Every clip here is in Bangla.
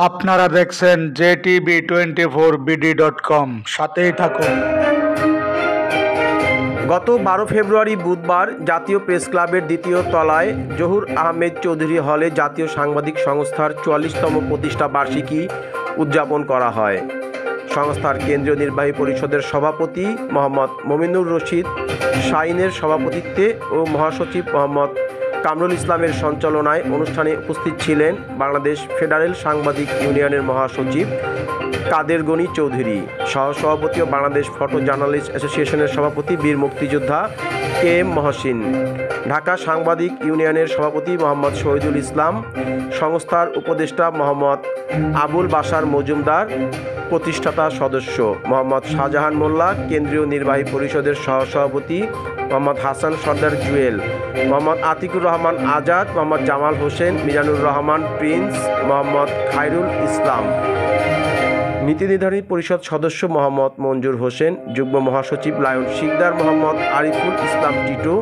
আপনারা দেখছেন JTV24BD.com, সাথেই থাকুন। গত 12 ফেব্রুয়ারি বুধবার জাতীয় প্রেস ক্লাবের দ্বিতীয় তলায় জহুর আহমেদ চৌধুরী হলে জাতীয় সাংবাদিক সংস্থার 44তম প্রতিষ্ঠা বার্ষিকী উদযাপন করা হয়। সংস্থার কেন্দ্রীয় নির্বাহী পরিষদের সভাপতি মোহাম্মদ মমিনুর রশিদ শাইনের সভাপতিত্বে ও মহাসচিব মোহাম্মদ কামরুল ইসলামের সঞ্চালনায় অনুষ্ঠানে উপস্থিত ছিলেন বাংলাদেশ ফেডারেল সাংবাদিক ইউনিয়নের মহাসচিব কাদের গনি চৌধুরী, সহসভাপতি ও বাংলাদেশ ফটো জার্নালিস্ট অ্যাসোসিয়েশনের সভাপতি বীর মুক্তিযোদ্ধা KM মহসিন, ঢাকা সাংবাদিক ইউনিয়নের সভাপতি মোহাম্মদ শহীদুল ইসলাম, সংস্থার উপদেষ্টা মোহাম্মদ আবুল বাশার মজুমদার, প্রতিষ্ঠাতা সদস্য মোহাম্মদ শাহজাহান মোল্লা, কেন্দ্রীয় নির্বাহী পরিষদের সহসভাপতি মোহাম্মদ হাসান সর্দার জুয়েল, মোহাম্মদ আতিকুর রহমান আজাদ, মোহাম্মদ জামাল হোসেন, মিজানুর রহমান প্রিন্স, মোহাম্মদ খায়রুল ইসলাম, নীতি নির্ধারণী পরিষদ সদস্য মোহাম্মদ মঞ্জুর হোসেন, যুগ্ম মহাসচিব লায়ন শিকদার, মোহাম্মদ আরিফুল ইসলাম টিটু,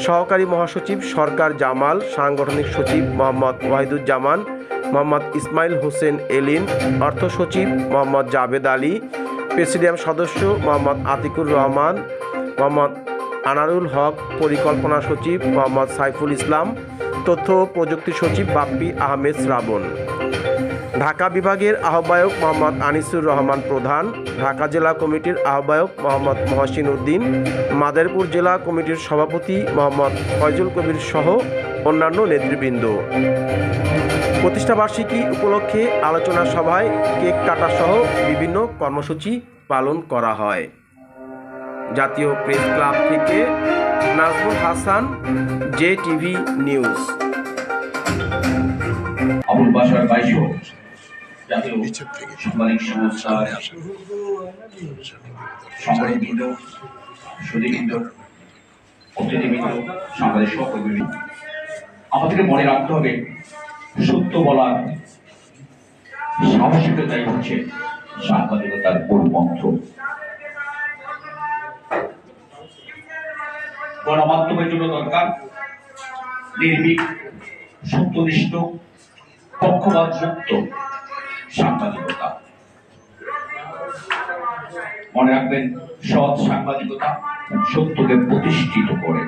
সহকারী মহাসচিব সরকার জামাল, সাংগঠনিক সচিব মোহাম্মদ ওয়াহিদুজ্জামান, মোহাম্মদ ইসমাইল হোসেন এলিন, অর্থ সচিব মোহাম্মদ জাবেদ আলী, প্রেসিডিয়াম সদস্য মোহাম্মদ আতিকুর রহমান, মোহাম্মদ আনারুল হক, পরিকল্পনা সচিব মোহাম্মদ সাইফুল ইসলাম, তথ্য ও প্রযুক্তি সচিব বাপ্পি আহমেদ শ্রাবণ, ঢাকা বিভাগের আহ্বায়ক মোহাম্মদ আনিসুর রহমান প্রধান, ঢাকা জেলা কমিটির আহ্বায়ক মোহাম্মদ মহসিন উদ্দিন, মাদারীপুর জেলা কমিটির সভাপতি মোহাম্মদ ফয়জুল কবির সহ অন্যান্য নেতৃবৃন্দ। প্রতিষ্ঠাবার্ষিকী উপলক্ষে আলোচনা সভায় কেক কাটা সহ বিভিন্ন কর্মসূচি পালন করা হয়। জাতীয় প্রেস ক্লাব থেকে নাজমুল হাসান, JTV নিউজ। আবুল বাশার বাইশো জাতীয় সাংবাদিক সংস্থার সংগঠনবৃন্দ, সুধীবৃন্দ, অতিথিবৃন্দ, সাংবাদিক সহকর্মীবৃন্দ, আমাদেরকে মনে রাখতে হবে সত্য বলার সাহসিকতাই হচ্ছে সাংবাদিকতার মূল মন্ত্র। গণমাধ্যমের জন্য দরকার নির্ভীক, সত্যনিষ্ঠ, পক্ষপাত মুক্ত সাংবাদিকতা। মনে রাখবেন, সৎ সাংবাদিকতা সত্যকে প্রতিষ্ঠিত করে,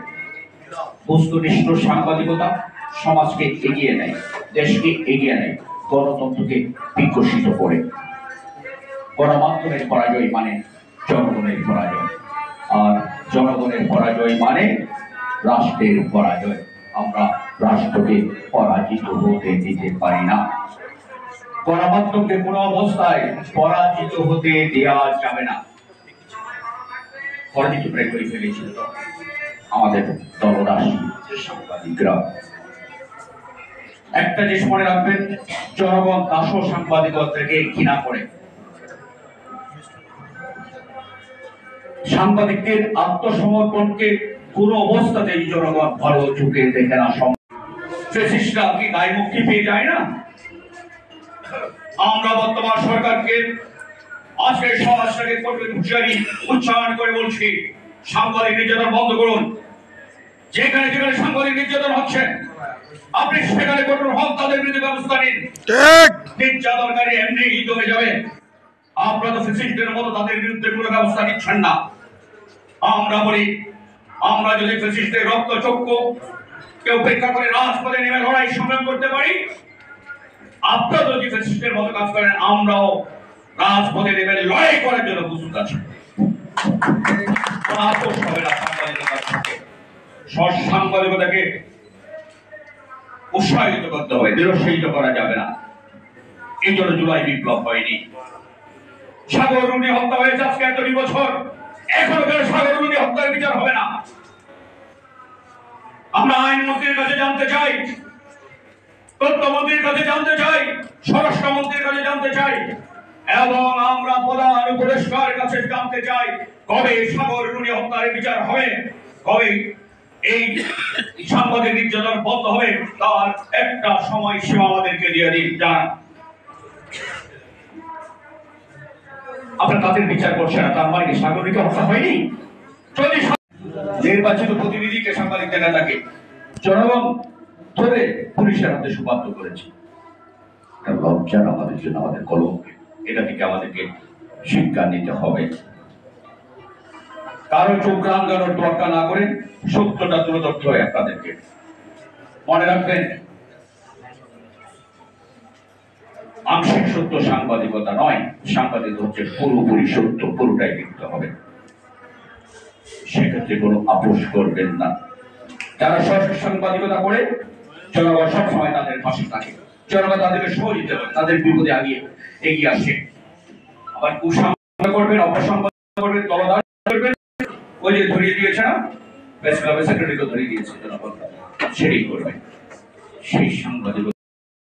বস্তুনিষ্ঠ সাংবাদিকতা সমাজকে এগিয়ে নেয়, দেশকে এগিয়ে নেয়, গণতন্ত্রকে বিকশিত করে। গণমাধ্যমের পরাজয় মানে জনগণের পরাজয়, আর জনগণের পরাজয় মানে রাষ্ট্রের পরাজয়। আমরা রাষ্ট্রকে পরাজিত হতে দিতে পারি না। গণমাধ্যমকে কোনো অবস্থায় পরাজিত হতে দেওয়া যাবে না। পরাজিত প্রায় করে ফেলেছিল তো আমাদের দলরাশি সাংবাদিকরা। একটা জিনিস মনে রাখবেন, জনগণ দাস সাংবাদিকতাকে ঘৃণা করে। সাংবাদিকদের আত্মসমর্পণকে কোনো অবস্থাতেই জনগণ ভালো চোখে দেখে না। ফ্যাসিস্টরা কি গায়ে মুক্তি পেয়ে যায় না? আমরা বর্তমান সরকারকে আজকে সমাজটাকে কঠোর হুঁশিয়ারি উচ্চারণ করে বলছি, সাংবাদিক নির্যাতন বন্ধ করুন। যেখানে যেখানে সাংবাদিক নির্যাতন হচ্ছে আপনি সেখানে কঠোর হন, তাদের বিরুদ্ধে ব্যবস্থা নিন। নির্যাতনকারী এমনি দমে যাবে। আপনারা তো ফ্যাসিস্টদের মতো তাদের বিরুদ্ধে কোনো ব্যবস্থা নিচ্ছেন না। আমরা বলি, আমরা যদি ফ্যাসিস্টদের রক্ত চক্ষু কেউ উপেক্ষা করে রাজপথে নেমে লড়াই সংগ্রাম করতে পারি, আপনারা যদি ফ্যাসিস্টের মতো কাজ করেন, আমরাও রাজপথে নেমে লড়াই করার জন্য প্রস্তুত আছি। আপোষ হবে না সাংবাদিকতার সাথে। সাংবাদিকতাকে উৎসাহিত করতে হবে, নিরুৎসাহিত করা যাবে না। এই জন্য জুলাই বিপ্লব হয়নি। সাগর রুনি হত্যা হয়েছে আজকে 2 বছর, এখনো কেন সাগর রুনি হত্যার বিচার হবে না? আমরা আইনমন্ত্রীর কাছে জানতে চাই, তথ্যমন্ত্রীর কাছে জানতে চাই, স্বরাষ্ট্রমন্ত্রীর কাছে জানতে চাই, এবং আমরা প্রধান উপদেষ্টার কাছে জানতে চাই, কবে সাগর রুনি হত্যার বিচার হবে, কবে এই সাংবাদিক নির্যাতন বন্ধ হবে, তার একটা সময় সীমা আমাদেরকে দিয়ে দিন। যান, আপনারা তাদের বিচার করছেন না, তার মানে কি সাগর রুনি হত্যা হয়নি? যদি নির্বাচিত প্রতিনিধিকে সাংবাদিকদের নেতাকে জনগণ ধরে পুলিশের হাতে সুপাত্র করেছে, এটা লজ্জার আমাদের জন্য, আমাদের কলঙ্ক। এটা থেকে আমাদেরকে শিক্ষা নিতে হবে। কারো চোখ রাঙানোর দরকার না করে সত্যটা তুলে ধরতে হয় আপনাদেরকে। মনে রাখবেন, আংশিক সত্য সাংবাদিকতা নয়, সাংবাদিক হচ্ছে পুরোপুরি সত্য, পুরোটাই লিখতে হবে। সেক্ষেত্রে কোনো আপোষ করবেন না। যারা সঠিক সাংবাদিকতা করে জনগণ সবসময় তাদের পাশে থাকে, জনগণ তাদেরকে সহযোগিতা করে, তাদের বিপদে এগিয়ে আসে। আবার কুসংবাদ করবেন, অপসংবাদ করবেন, দলদাস করবেন, ওই যে ধরিয়ে দিয়েছে না, প্রেস ক্লাবের সেক্রেটারিকে ধরিয়ে দিয়েছে জনগণ, সেটাই করবেন। সেই সাংবাদিকতা